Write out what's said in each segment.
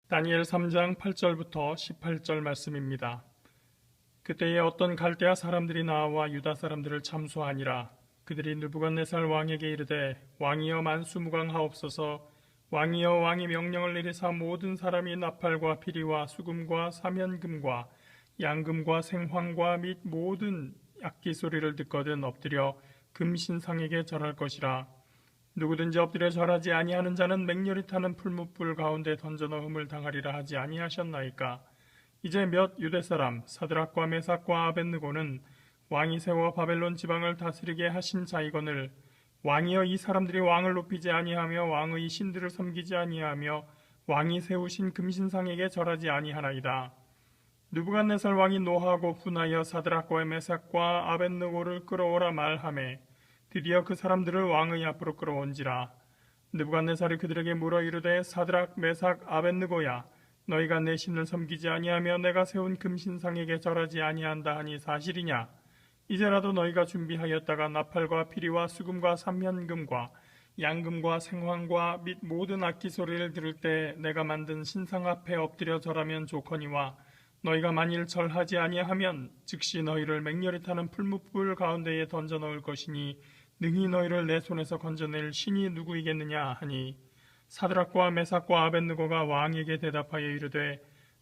다니엘 3장 8절부터 18절 말씀입니다. 그때에 어떤 갈대아 사람들이 나와 유다 사람들을 참소하니라. 그들이 느부갓네살 왕에게 이르되 왕이여 만수무강하옵소서. 왕이여 왕이 명령을 내리사 모든 사람이 나팔과 피리와 수금과 사면금과 양금과 생황과 및 모든 악기 소리를 듣거든 엎드려 금신상에게 절할 것이라. 누구든지 엎드려 절하지 아니하는 자는 맹렬히 타는 풀무불 가운데 던져 넣음을 당하리라 하지 아니하셨나이까. 이제 몇 유대 사람 사드락과 메삭과 아벳느고는 왕이 세워 바벨론 지방을 다스리게 하신 자이거늘 왕이여 이 사람들이 왕을 높이지 아니하며 왕의 신들을 섬기지 아니하며 왕이 세우신 금신상에게 절하지 아니하나이다. 느부갓네살 왕이 노하고 분하여 사드락과 메삭과 아벳느고를 끌어오라 말하매 드디어 그 사람들을 왕의 앞으로 끌어온지라. 느부갓네살이 그들에게 물어 이르되 사드락 메삭 아벳느고야 너희가 내 신을 섬기지 아니하며 내가 세운 금신상에게 절하지 아니한다 하니 사실이냐? 이제라도 너희가 준비하였다가 나팔과 피리와 수금과 삼면금과 양금과 생황과 및 모든 악기 소리를 들을 때 내가 만든 신상 앞에 엎드려 절하면 좋거니와 너희가 만일 절하지 아니하면 즉시 너희를 맹렬히 타는 풀무불 가운데에 던져 넣을 것이니 능히 너희를 내 손에서 건져낼 신이 누구이겠느냐 하니 사드락과 메삭과 아벳느고가 왕에게 대답하여 이르되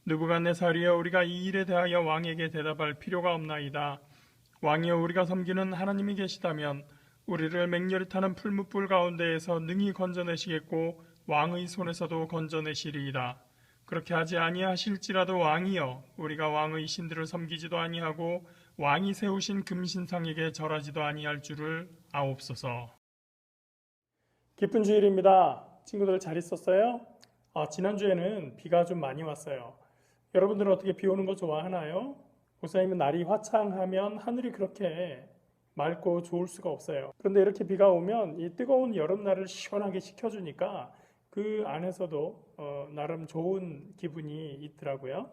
느부갓네살이여 우리가 이 일에 대하여 왕에게 대답할 필요가 없나이다. 왕이여 우리가 섬기는 하나님이 계시다면 우리를 맹렬히 타는 풀무불 가운데에서 능히 건져내시겠고 왕의 손에서도 건져내시리이다. 그렇게 하지 아니하실지라도 왕이여 우리가 왕의 신들을 섬기지도 아니하고 왕이 세우신 금신상에게 절하지도 아니할 줄을 아옵소서. 깊은 주일입니다. 친구들 잘 있었어요? 지난주에는 비가 좀 많이 왔어요. 여러분들은 어떻게 비 오는 거 좋아하나요? 목사님은 날이 화창하면 하늘이 그렇게 맑고 좋을 수가 없어요. 그런데 이렇게 비가 오면 이 뜨거운 여름날을 시원하게 식혀주니까 그 안에서도 나름 좋은 기분이 있더라고요.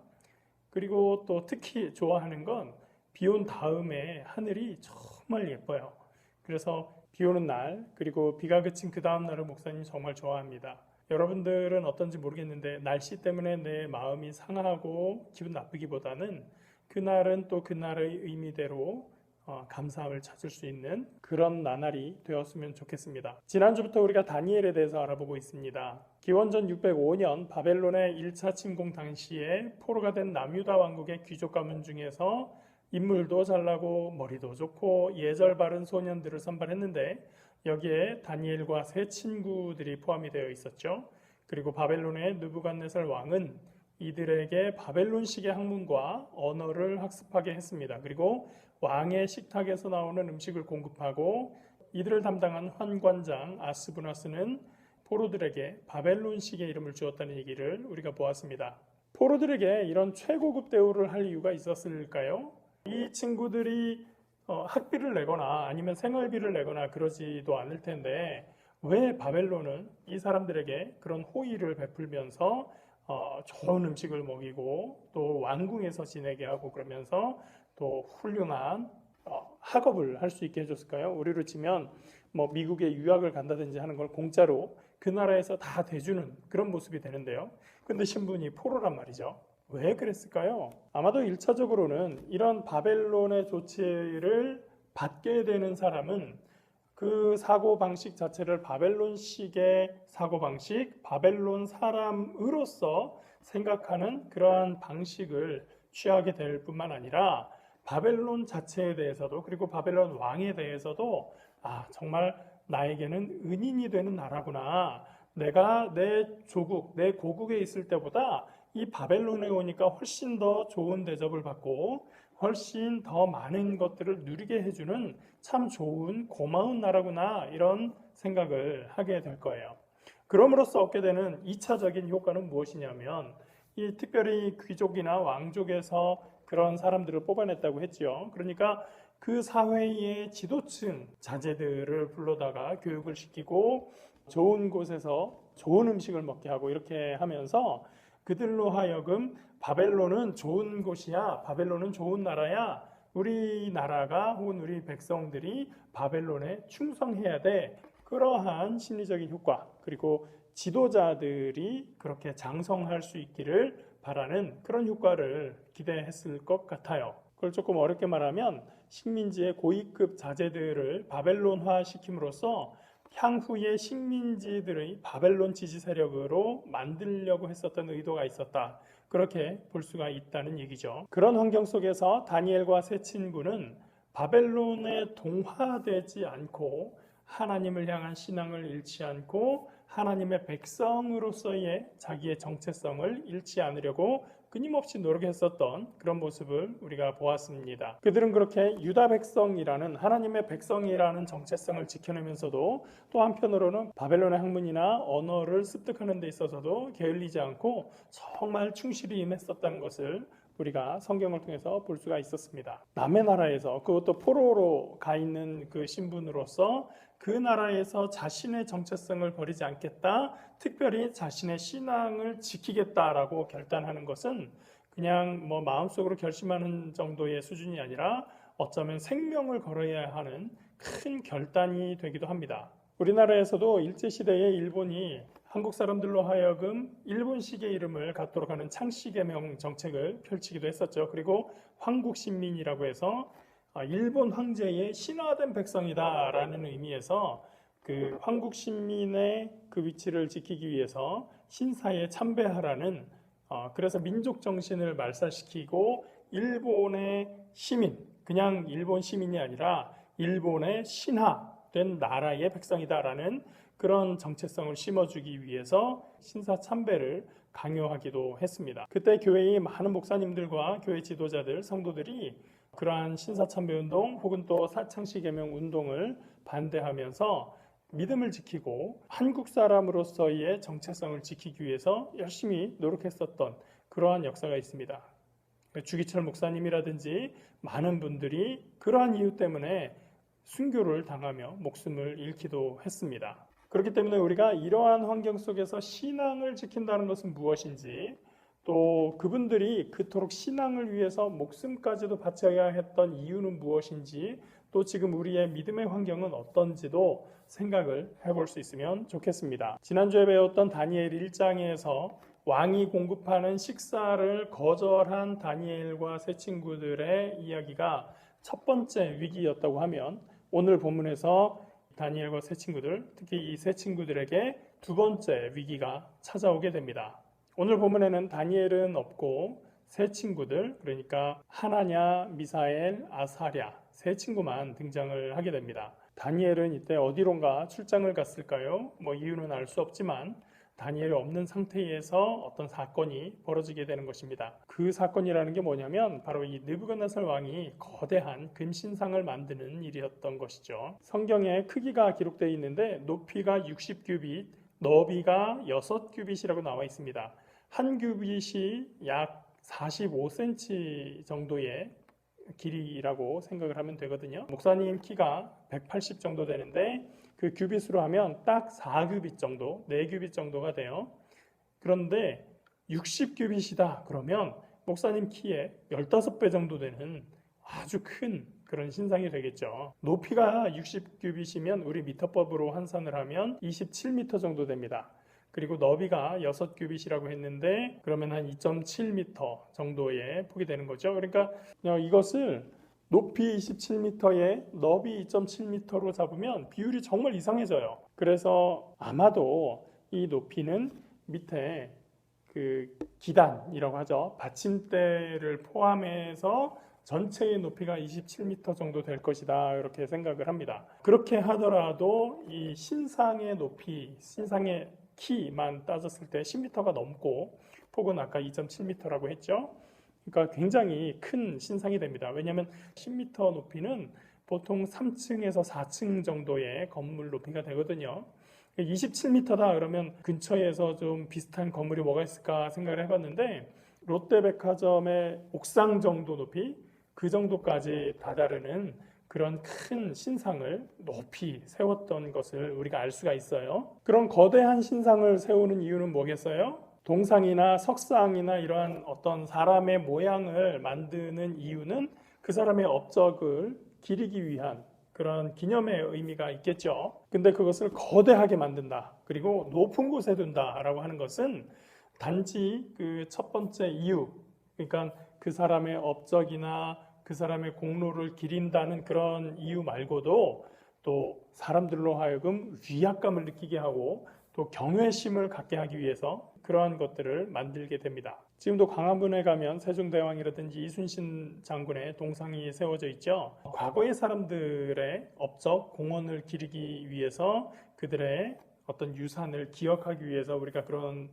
그리고 또 특히 좋아하는 건 비 온 다음에 하늘이 정말 예뻐요. 그래서 비 오는 날 그리고 비가 그친 그 다음 날을 목사님 정말 좋아합니다. 여러분들은 어떤지 모르겠는데 날씨 때문에 내 마음이 상하고 기분 나쁘기보다는 그날은 또 그날의 의미대로 감사함을 찾을 수 있는 그런 나날이 되었으면 좋겠습니다. 지난주부터 우리가 다니엘에 대해서 알아보고 있습니다. 기원전 605년 바벨론의 1차 침공 당시에 포로가 된 남유다 왕국의 귀족 가문 중에서 인물도 잘나고 머리도 좋고 예절 바른 소년들을 선발했는데 여기에 다니엘과 세 친구들이 포함이 되어 있었죠. 그리고 바벨론의 느부갓네살 왕은 이들에게 바벨론식의 학문과 언어를 학습하게 했습니다. 그리고 왕의 식탁에서 나오는 음식을 공급하고 이들을 담당한 환관장 아스부나스는 포로들에게 바벨론식의 이름을 주었다는 얘기를 우리가 보았습니다. 포로들에게 이런 최고급 대우를 할 이유가 있었을까요? 이 친구들이 학비를 내거나 아니면 생활비를 내거나 그러지도 않을 텐데 왜 바벨론은 이 사람들에게 그런 호의를 베풀면서 좋은 음식을 먹이고 또 왕궁에서 지내게 하고 그러면서 또 훌륭한 학업을 할 수 있게 해줬을까요? 우리로 치면 뭐 미국에 유학을 간다든지 하는 걸 공짜로 그 나라에서 다 대주는 그런 모습이 되는데요. 근데 신분이 포로란 말이죠. 왜 그랬을까요? 아마도 1차적으로는 이런 바벨론의 조치를 받게 되는 사람은 그 사고방식 자체를 바벨론식의 사고방식, 바벨론 사람으로서 생각하는 그러한 방식을 취하게 될 뿐만 아니라 바벨론 자체에 대해서도 그리고 바벨론 왕에 대해서도 정말 나에게는 은인이 되는 나라구나. 내가 내 조국, 내 고국에 있을 때보다 이 바벨론에 오니까 훨씬 더 좋은 대접을 받고 훨씬 더 많은 것들을 누리게 해주는 참 좋은 고마운 나라구나 이런 생각을 하게 될 거예요. 그럼으로써 얻게 되는 2차적인 효과는 무엇이냐면 이 특별히 귀족이나 왕족에서 그런 사람들을 뽑아냈다고 했죠. 그러니까 그 사회의 지도층 자제들을 불러다가 교육을 시키고 좋은 곳에서 좋은 음식을 먹게 하고 이렇게 하면서 그들로 하여금 바벨론은 좋은 곳이야. 바벨론은 좋은 나라야. 우리나라가 혹은 우리 백성들이 바벨론에 충성해야 돼. 그러한 심리적인 효과 그리고 지도자들이 그렇게 장성할 수 있기를 바라는 그런 효과를 기대했을 것 같아요. 그걸 조금 어렵게 말하면 식민지의 고위급 자제들을 바벨론화 시킴으로써 향후의 식민지들의 바벨론 지지 세력으로 만들려고 했었던 의도가 있었다. 그렇게 볼 수가 있다는 얘기죠. 그런 환경 속에서 다니엘과 세 친구는 바벨론에 동화되지 않고 하나님을 향한 신앙을 잃지 않고 하나님의 백성으로서의 자기의 정체성을 잃지 않으려고 끊임없이 노력했었던 그런 모습을 우리가 보았습니다. 그들은 그렇게 유다 백성이라는 하나님의 백성이라는 정체성을 지켜내면서도 또 한편으로는 바벨론의 학문이나 언어를 습득하는 데 있어서도 게을리지 않고 정말 충실히 임했었다는 것을 우리가 성경을 통해서 볼 수가 있었습니다. 남의 나라에서 그것도 포로로 가 있는 그 신분으로서 그 나라에서 자신의 정체성을 버리지 않겠다, 특별히 자신의 신앙을 지키겠다라고 결단하는 것은 그냥 마음속으로 결심하는 정도의 수준이 아니라 어쩌면 생명을 걸어야 하는 큰 결단이 되기도 합니다. 우리나라에서도 일제시대에 일본이 한국 사람들로 하여금 일본식의 이름을 갖도록 하는 창씨개명 정책을 펼치기도 했었죠. 그리고 황국신민이라고 해서 일본 황제의 신화된 백성이다라는 의미에서 그 황국신민의 그 위치를 지키기 위해서 신사에 참배하라는 그래서 민족 정신을 말살시키고 일본의 시민, 그냥 일본 시민이 아니라 일본의 신화된 나라의 백성이다라는 그런 정체성을 심어주기 위해서 신사 참배를 강요하기도 했습니다. 그때 교회의 많은 목사님들과 교회 지도자들, 성도들이 그러한 신사 참배 운동 혹은 또 창씨 개명 운동을 반대하면서 믿음을 지키고 한국 사람으로서의 정체성을 지키기 위해서 열심히 노력했었던 그러한 역사가 있습니다. 주기철 목사님이라든지 많은 분들이 그러한 이유 때문에 순교를 당하며 목숨을 잃기도 했습니다. 그렇기 때문에 우리가 이러한 환경 속에서 신앙을 지킨다는 것은 무엇인지, 또 그분들이 그토록 신앙을 위해서 목숨까지도 바쳐야 했던 이유는 무엇인지, 또 지금 우리의 믿음의 환경은 어떤지도 생각을 해볼 수 있으면 좋겠습니다. 지난주에 배웠던 다니엘 1장에서 왕이 공급하는 식사를 거절한 다니엘과 세 친구들의 이야기가 첫 번째 위기였다고 하면, 오늘 본문에서 다니엘과 세 친구들, 특히 이 세 친구들에게 두 번째 위기가 찾아오게 됩니다. 오늘 본문에는 다니엘은 없고 세 친구들, 그러니까 하나냐, 미사엘, 아사랴 세 친구만 등장을 하게 됩니다. 다니엘은 이때 어디론가 출장을 갔을까요? 이유는 알 수 없지만 다니엘이 없는 상태에서 어떤 사건이 벌어지게 되는 것입니다. 그 사건이라는 게 뭐냐면 바로 이 느부갓네살 왕이 거대한 금신상을 만드는 일이었던 것이죠. 성경에 크기가 기록되어 있는데 높이가 60규빗, 너비가 6규빗이라고 나와 있습니다. 한 규빗이 약 45cm 정도의 길이라고 생각을 하면 되거든요. 목사님 키가 180 정도 되는데 그 규빗으로 하면 딱 4규빗 정도, 4규빗 정도가 돼요. 그런데 60규빗이다 그러면 목사님 키에 15배 정도 되는 아주 큰 그런 신상이 되겠죠. 높이가 60규빗이면 우리 미터법으로 환산을 하면 27m 정도 됩니다. 그리고 너비가 6규빗이라고 했는데 그러면 한 2.7m 정도의 폭이 되는 거죠. 그러니까 이것을 높이 27m에 너비 2.7m로 잡으면 비율이 정말 이상해져요. 그래서 아마도 이 높이는 밑에 그 기단이라고 하죠. 받침대를 포함해서 전체의 높이가 27m 정도 될 것이다. 이렇게 생각을 합니다. 그렇게 하더라도 이 신상의 높이, 신상의 키만 따졌을 때 10m가 넘고 폭은 아까 2.7m라고 했죠. 그러니까 굉장히 큰 신상이 됩니다. 왜냐하면 10m 높이는 보통 3층에서 4층 정도의 건물 높이가 되거든요. 27m다 그러면 근처에서 좀 비슷한 건물이 뭐가 있을까 생각을 해봤는데 롯데백화점의 옥상 정도 높이, 그 정도까지 다다르는 그런 큰 신상을 높이 세웠던 것을 우리가 알 수가 있어요. 그런 거대한 신상을 세우는 이유는 뭐겠어요? 동상이나 석상이나 이러한 어떤 사람의 모양을 만드는 이유는 그 사람의 업적을 기리기 위한 그런 기념의 의미가 있겠죠. 근데 그것을 거대하게 만든다. 그리고 높은 곳에 둔다라고 하는 것은 단지 그 첫 번째 이유, 그러니까 그 사람의 업적이나 그 사람의 공로를 기린다는 그런 이유 말고도 또 사람들로 하여금 위압감을 느끼게 하고 또 경외심을 갖게 하기 위해서 그러한 것들을 만들게 됩니다. 지금도 광화문에 가면 세종대왕이라든지 이순신 장군의 동상이 세워져 있죠. 과거의 사람들의 업적, 공헌을 기리기 위해서 그들의 어떤 유산을 기억하기 위해서 우리가 그런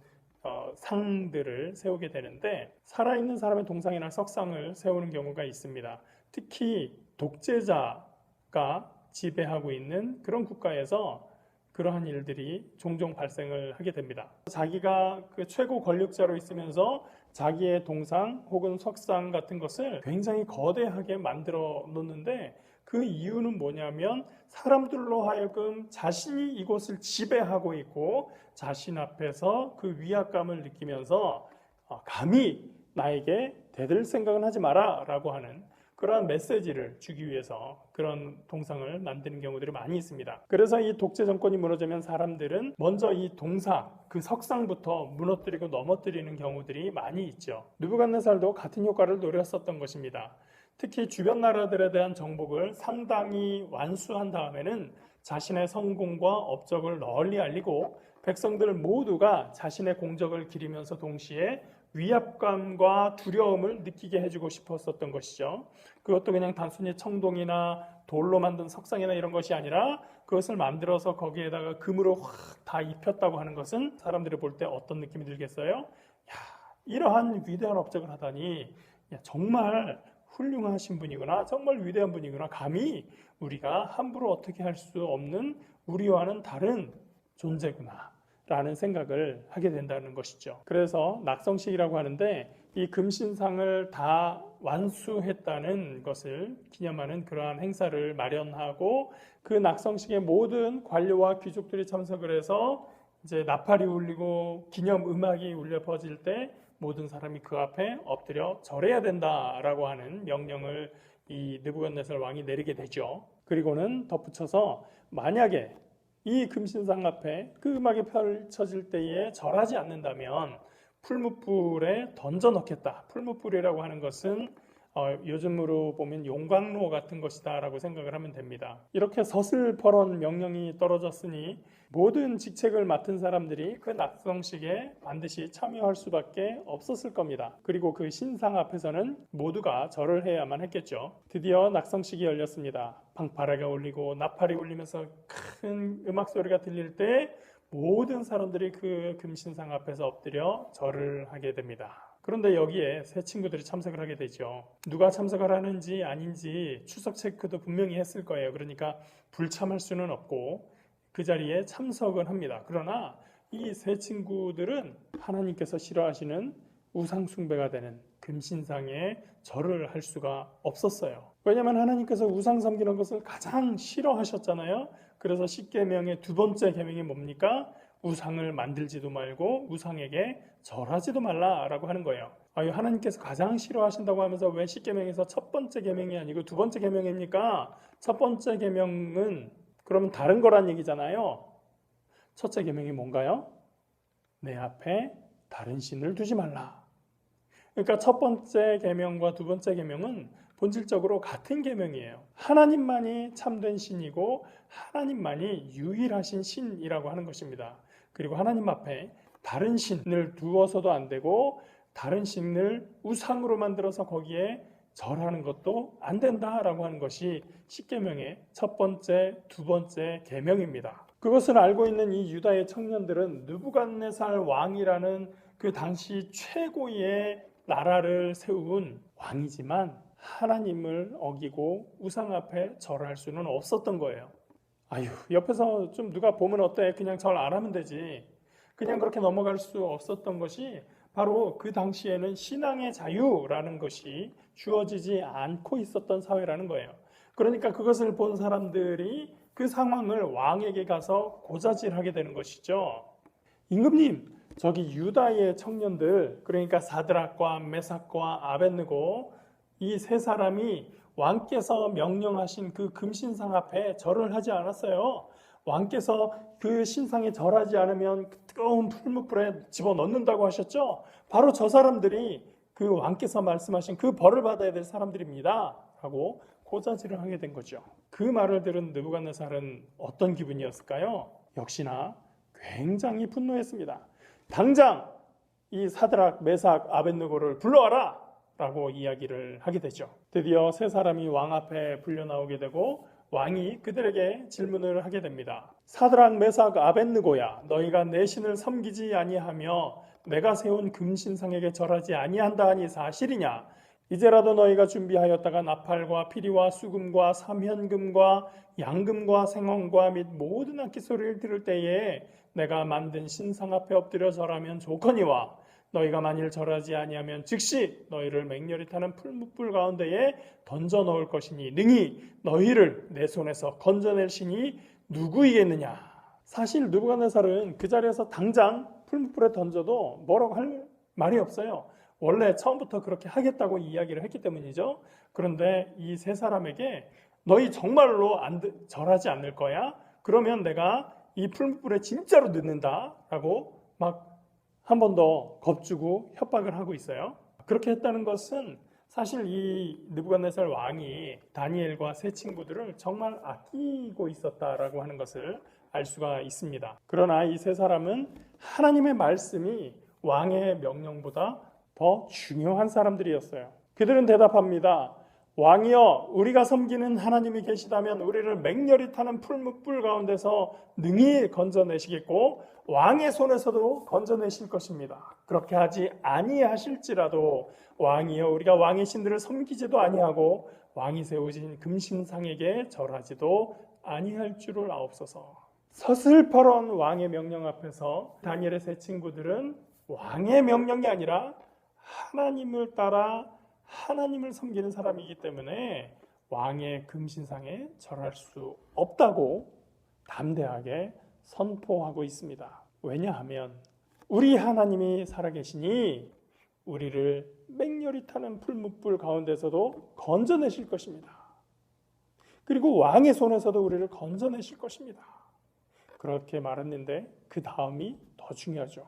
상들을 세우게 되는데, 살아있는 사람의 동상이나 석상을 세우는 경우가 있습니다. 특히 독재자가 지배하고 있는 그런 국가에서 그러한 일들이 종종 발생을 하게 됩니다. 자기가 그 최고 권력자로 있으면서 자기의 동상 혹은 석상 같은 것을 굉장히 거대하게 만들어 놓는데, 그 이유는 뭐냐면 사람들로 하여금 자신이 이곳을 지배하고 있고 자신 앞에서 그 위압감을 느끼면서 감히 나에게 대들 생각은 하지 마라 라고 하는 그러한 메시지를 주기 위해서 그런 동상을 만드는 경우들이 많이 있습니다. 그래서 이 독재 정권이 무너지면 사람들은 먼저 이 동상, 그 석상부터 무너뜨리고 넘어뜨리는 경우들이 많이 있죠. 느부갓네살도 같은 효과를 노렸었던 것입니다. 특히 주변 나라들에 대한 정복을 상당히 완수한 다음에는 자신의 성공과 업적을 널리 알리고 백성들 모두가 자신의 공적을 기리면서 동시에 위압감과 두려움을 느끼게 해주고 싶었었던 것이죠. 그것도 그냥 단순히 청동이나 돌로 만든 석상이나 이런 것이 아니라 그것을 만들어서 거기에다가 금으로 확 다 입혔다고 하는 것은 사람들이 볼 때 어떤 느낌이 들겠어요? 야, 이러한 위대한 업적을 하다니 정말 훌륭하신 분이구나, 정말 위대한 분이구나, 감히 우리가 함부로 어떻게 할 수 없는 우리와는 다른 존재구나 라는 생각을 하게 된다는 것이죠. 그래서 낙성식이라고 하는데 이 금신상을 다 완수했다는 것을 기념하는 그러한 행사를 마련하고, 그 낙성식에 모든 관료와 귀족들이 참석을 해서 이제 나팔이 울리고 기념 음악이 울려 퍼질 때 모든 사람이 그 앞에 엎드려 절해야 된다라고 하는 명령을 이 느부갓네살 왕이 내리게 되죠. 그리고는 덧붙여서 만약에 이 금신상 앞에 그 음악이 펼쳐질 때에 절하지 않는다면 풀무불에 던져 넣겠다. 풀무불이라고 하는 것은 요즘으로 보면 용광로 같은 것이다 라고 생각을 하면 됩니다. 이렇게 서슬퍼런 명령이 떨어졌으니 모든 직책을 맡은 사람들이 그 낙성식에 반드시 참여할 수밖에 없었을 겁니다. 그리고 그 신상 앞에서는 모두가 절을 해야만 했겠죠. 드디어 낙성식이 열렸습니다. 방파레가 울리고 나팔이 울리면서 큰 음악 소리가 들릴 때 모든 사람들이 그 금신상 앞에서 엎드려 절을 하게 됩니다. 그런데 여기에 새 친구들이 참석을 하게 되죠. 누가 참석을 하는지 아닌지 추석 체크도 분명히 했을 거예요. 그러니까 불참할 수는 없고 그 자리에 참석을 합니다. 그러나 이 새 친구들은 하나님께서 싫어하시는 우상숭배가 되는 금신상에 절을 할 수가 없었어요. 왜냐하면 하나님께서 우상 섬기는 것을 가장 싫어하셨잖아요. 그래서 십계명의 두 번째 계명이 뭡니까? 우상을 만들지도 말고 우상에게 절하지도 말라라고 하는 거예요. 하나님께서 가장 싫어하신다고 하면서 왜 십계명에서 첫 번째 계명이 아니고 두 번째 계명입니까? 첫 번째 계명은 그러면 다른 거란 얘기잖아요. 첫째 계명이 뭔가요? 내 앞에 다른 신을 두지 말라. 그러니까 첫 번째 계명과 두 번째 계명은 본질적으로 같은 계명이에요. 하나님만이 참된 신이고 하나님만이 유일하신 신이라고 하는 것입니다. 그리고 하나님 앞에 다른 신을 두어서도 안 되고 다른 신을 우상으로 만들어서 거기에 절하는 것도 안 된다라고 하는 것이 십계명의 첫 번째, 두 번째 계명입니다. 그것을 알고 있는 이 유다의 청년들은 느부갓네살 왕이라는 그 당시 최고의 나라를 세운 왕이지만 하나님을 어기고 우상 앞에 절할 수는 없었던 거예요. 옆에서 좀 누가 보면 어때? 그냥 절 안 하면 되지. 그냥 그렇게 넘어갈 수 없었던 것이 바로 그 당시에는 신앙의 자유라는 것이 주어지지 않고 있었던 사회라는 거예요. 그러니까 그것을 본 사람들이 그 상황을 왕에게 가서 고자질하게 되는 것이죠. 임금님, 저기 유다의 청년들, 그러니까 사드락과 메삭과 아벳느고 이 세 사람이 왕께서 명령하신 그 금신상 앞에 절을 하지 않았어요. 왕께서 그 신상에 절하지 않으면 뜨거운 풀무불에 집어넣는다고 하셨죠. 바로 저 사람들이 그 왕께서 말씀하신 그 벌을 받아야 될 사람들입니다 라고 고자질을 하게 된 거죠. 그 말을 들은 느부갓네살은 어떤 기분이었을까요? 역시나 굉장히 분노했습니다. 당장 이 사드락, 메삭, 아벳느고를 불러와라 라고 이야기를 하게 되죠. 드디어 세 사람이 왕 앞에 불려 나오게 되고 왕이 그들에게 질문을 하게 됩니다. 사드락, 메삭, 아벳느고야, 너희가 내 신을 섬기지 아니하며 내가 세운 금신상에게 절하지 아니한다 하니 사실이냐? 이제라도 너희가 준비하였다가 나팔과 피리와 수금과 삼현금과 양금과 생황과 및 모든 악기 소리를 들을 때에 내가 만든 신상 앞에 엎드려 절하면 좋거니와 너희가 만일 절하지 아니하면 즉시 너희를 맹렬히 타는 풀무불 가운데에 던져 넣을 것이니 능히 너희를 내 손에서 건져낼 신이 누구이겠느냐. 사실 느부갓네살은 그 자리에서 당장 풀무불에 던져도 뭐라고 할 말이 없어요. 원래 처음부터 그렇게 하겠다고 이야기를 했기 때문이죠. 그런데 이 세 사람에게 너희 정말로 절하지 않을 거야? 그러면 내가 이 풀무불에 진짜로 넣는다 라고 막 한 번 더 겁주고 협박을 하고 있어요. 그렇게 했다는 것은 사실 이 느부갓네살 왕이 다니엘과 세 친구들을 정말 아끼고 있었다라고 하는 것을 알 수가 있습니다. 그러나 이 세 사람은 하나님의 말씀이 왕의 명령보다 더 중요한 사람들이었어요. 그들은 대답합니다. 왕이여, 우리가 섬기는 하나님이 계시다면 우리를 맹렬히 타는 풀무불 가운데서 능히 건져내시겠고 왕의 손에서도 건져내실 것입니다. 그렇게 하지 아니하실지라도 왕이여, 우리가 왕의 신들을 섬기지도 아니하고 왕이 세우신 금신상에게 절하지도 아니할 줄을 아옵소서. 서슬퍼런 왕의 명령 앞에서 다니엘의 세 친구들은 왕의 명령이 아니라 하나님을 따라 하나님을 섬기는 사람이기 때문에 왕의 금신상에 절할 수 없다고 담대하게 선포하고 있습니다. 왜냐하면 우리 하나님이 살아계시니 우리를 맹렬히 타는 풀무불 가운데서도 건져내실 것입니다. 그리고 왕의 손에서도 우리를 건져내실 것입니다. 그렇게 말했는데 그 다음이 더 중요하죠.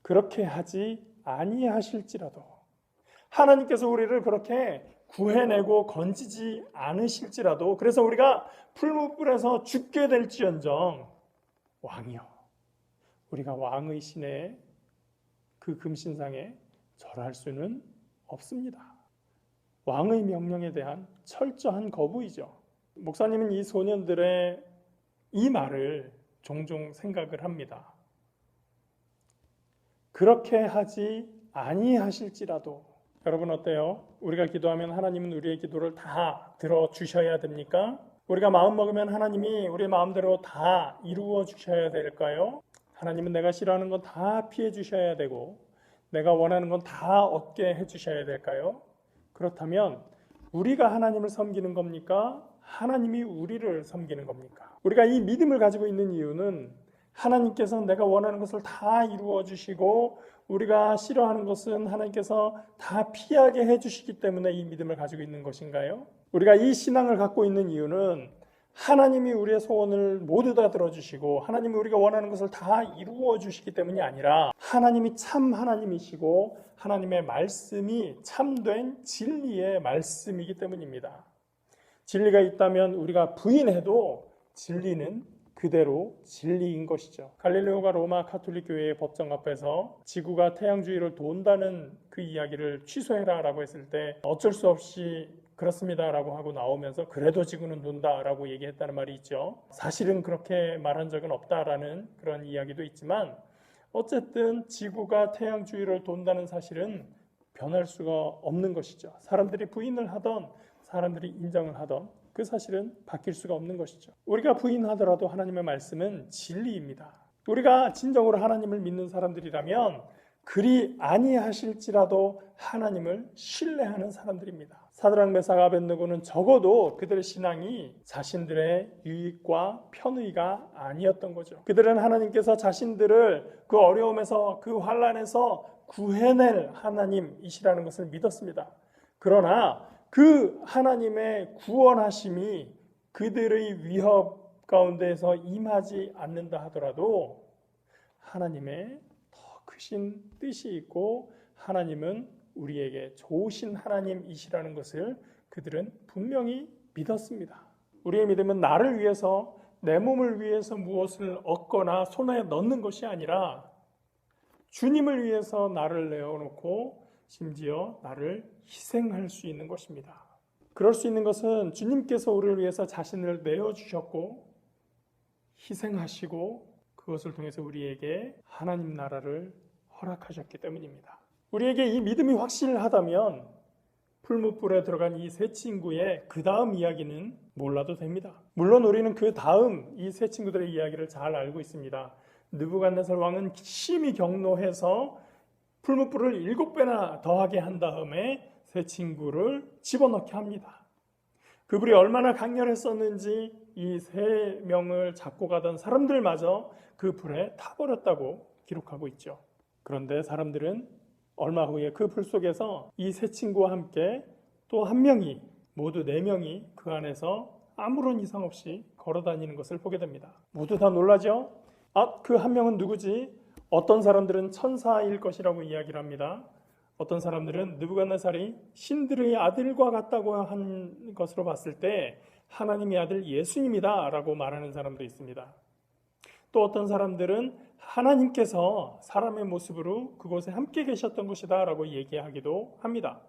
그렇게 하지 아니하실지라도 하나님께서 우리를 그렇게 구해내고 건지지 않으실지라도 그래서 우리가 풀무불에서 죽게 될지언정 왕이여, 우리가 왕의 신의 그 금신상에 절할 수는 없습니다. 왕의 명령에 대한 철저한 거부이죠. 목사님은 이 소년들의 이 말을 종종 생각을 합니다. 그렇게 하지 아니하실지라도 여러분 어때요? 우리가 기도하면 하나님은 우리의 기도를 다 들어주셔야 됩니까? 우리가 마음 먹으면 하나님이 우리의 마음대로 다 이루어 주셔야 될까요? 하나님은 내가 싫어하는 건 다 피해 주셔야 되고 내가 원하는 건 다 얻게 해주셔야 될까요? 그렇다면 우리가 하나님을 섬기는 겁니까? 하나님이 우리를 섬기는 겁니까? 우리가 이 믿음을 가지고 있는 이유는 하나님께서 내가 원하는 것을 다 이루어 주시고 우리가 싫어하는 것은 하나님께서 다 피하게 해주시기 때문에 이 믿음을 가지고 있는 것인가요? 우리가 이 신앙을 갖고 있는 이유는 하나님이 우리의 소원을 모두 다 들어주시고 하나님이 우리가 원하는 것을 다 이루어 주시기 때문이 아니라 하나님이 참 하나님이시고 하나님의 말씀이 참된 진리의 말씀이기 때문입니다. 진리가 있다면 우리가 부인해도 진리는 그대로 진리인 것이죠. 갈릴레오가 로마 가톨릭 교회의 법정 앞에서 지구가 태양 주위를 돈다는 그 이야기를 취소해라 라고 했을 때 어쩔 수 없이 그렇습니다 라고 하고 나오면서 그래도 지구는 돈다 라고 얘기했다는 말이 있죠. 사실은 그렇게 말한 적은 없다라는 그런 이야기도 있지만 어쨌든 지구가 태양 주위를 돈다는 사실은 변할 수가 없는 것이죠. 사람들이 부인을 하던 사람들이 인정을 하던 그 사실은 바뀔 수가 없는 것이죠. 우리가 부인하더라도 하나님의 말씀은 진리입니다. 우리가 진정으로 하나님을 믿는 사람들이라면 그리 아니하실지라도 하나님을 신뢰하는 사람들입니다. 사드락, 메삭, 아벳느고는 적어도 그들의 신앙이 자신들의 유익과 편의가 아니었던 거죠. 그들은 하나님께서 자신들을 그 어려움에서 그 환난에서 구해낼 하나님이시라는 것을 믿었습니다. 그러나 그 하나님의 구원하심이 그들의 위협 가운데에서 임하지 않는다 하더라도 하나님의 더 크신 뜻이 있고 하나님은 우리에게 좋으신 하나님이시라는 것을 그들은 분명히 믿었습니다. 우리의 믿음은 나를 위해서, 내 몸을 위해서 무엇을 얻거나 손에 넣는 것이 아니라 주님을 위해서 나를 내어놓고 심지어 나를 희생할 수 있는 것입니다. 그럴 수 있는 것은 주님께서 우리를 위해서 자신을 내어주셨고 희생하시고 그것을 통해서 우리에게 하나님 나라를 허락하셨기 때문입니다. 우리에게 이 믿음이 확실하다면 풀무불에 들어간 이 세 친구의 그 다음 이야기는 몰라도 됩니다. 물론 우리는 그 다음 이 세 친구들의 이야기를 잘 알고 있습니다. 느부갓네살 왕은 심히 경노해서 풀무불을 7배나 더하게 한 다음에 세 친구를 집어넣게 합니다. 그 불이 얼마나 강렬했었는지 이 3명을 잡고 가던 사람들마저 그 불에 타버렸다고 기록하고 있죠. 그런데 사람들은 얼마 후에 그 불 속에서 이 세 친구와 함께 또 한 명이, 모두 4명이 그 안에서 아무런 이상 없이 걸어 다니는 것을 보게 됩니다. 모두 다 놀라죠? 그 한 명은 누구지? 어떤 사람들은 천사일 것이라고 이야기를 합니다. 어떤 사람들은 느부갓네살이 신들의 아들과 같다고 한 것으로 봤을 때 하나님의 아들 예수님이다 라고 말하는 사람도 있습니다. 또 어떤 사람들은 하나님께서 사람의 모습으로 그곳에 함께 계셨던 것이다 라고 얘기하기도 합니다.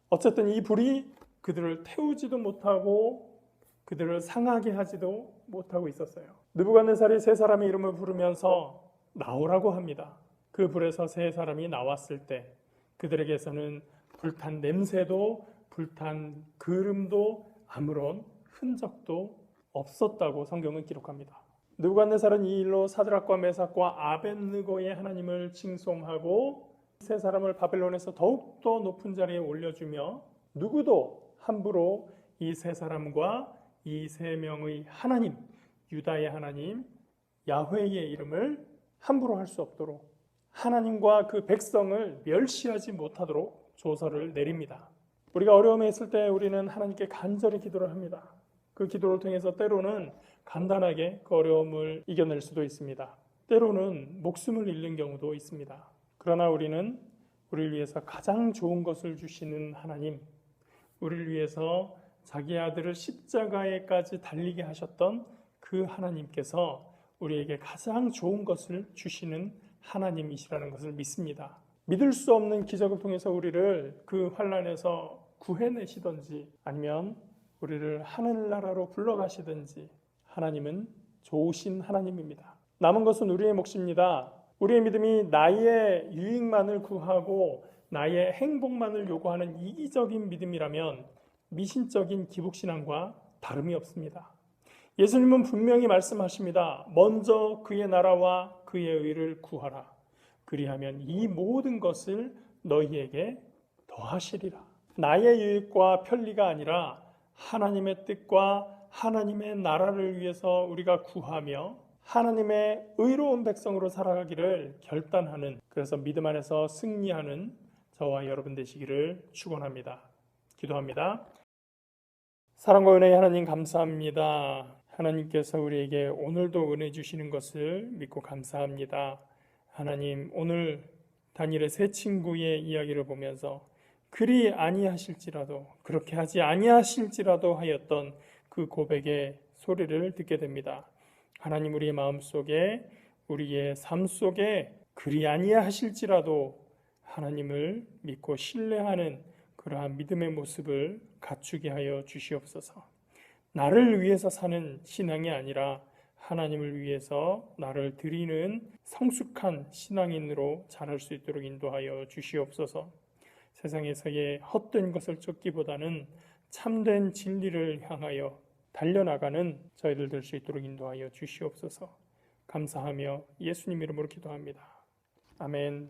어쨌든 이 불이 그들을 태우지도 못하고 그들을 상하게 하지도 못하고 있었어요. 느부갓네살이 3사람의 이름을 부르면서 나오라고 합니다. 그 불에서 3사람이 나왔을 때 그들에게서는 불탄 냄새도 불탄 그름도 아무런 흔적도 없었다고 성경은 기록합니다. 느부갓네살은 이 일로 사드락과 메삭과 아벳느고의 하나님을 칭송하고 3사람을 바벨론에서 더욱더 높은 자리에 올려주며 누구도 함부로 이 3사람과 이 3명의 하나님, 유다의 하나님 야훼의 이름을 함부로 할 수 없도록 하나님과 그 백성을 멸시하지 못하도록 조서를 내립니다. 우리가 어려움에 있을 때 우리는 하나님께 간절히 기도를 합니다. 그 기도를 통해서 때로는 간단하게 그 어려움을 이겨낼 수도 있습니다. 때로는 목숨을 잃는 경우도 있습니다. 그러나 우리는 우리를 위해서 가장 좋은 것을 주시는 하나님, 우리를 위해서 자기 아들을 십자가에까지 달리게 하셨던 그 하나님께서 우리에게 가장 좋은 것을 주시는 하나님이시라는 것을 믿습니다. 믿을 수 없는 기적을 통해서 우리를 그 환난에서 구해내시든지 아니면 우리를 하늘나라로 불러가시든지 하나님은 좋으신 하나님입니다. 남은 것은 우리의 몫입니다. 우리의 믿음이 나의 유익만을 구하고 나의 행복만을 요구하는 이기적인 믿음이라면 미신적인 기복신앙과 다름이 없습니다. 예수님은 분명히 말씀하십니다. 먼저 그의 나라와 그의 의를 구하라. 그리하면 이 모든 것을 너희에게 더하시리라. 나의 유익과 편리가 아니라 하나님의 뜻과 하나님의 나라를 위해서 우리가 구하며 하나님의 의로운 백성으로 살아가기를 결단하는, 그래서 믿음 안에서 승리하는 저와 여러분 되시기를 축원합니다. 기도합니다. 사랑과 은혜의 하나님 감사합니다. 하나님께서 우리에게 오늘도 은혜 주시는 것을 믿고 감사합니다. 하나님, 오늘 다니엘의 세 친구의 이야기를 보면서 그리 아니하실지라도, 그렇게 하지 아니하실지라도 하였던 그 고백의 소리를 듣게 됩니다. 하나님, 우리의 마음속에, 우리의 삶 속에 그리 아니하실지라도 하나님을 믿고 신뢰하는 그러한 믿음의 모습을 갖추게 하여 주시옵소서. 나를 위해서 사는 신앙이 아니라 하나님을 위해서 나를 드리는 성숙한 신앙인으로 자랄 수 있도록 인도하여 주시옵소서. 세상에서의 헛된 것을 쫓기보다는 참된 진리를 향하여 달려나가는 저희들 될 수 있도록 인도하여 주시옵소서. 감사하며 예수님 이름으로 기도합니다. 아멘.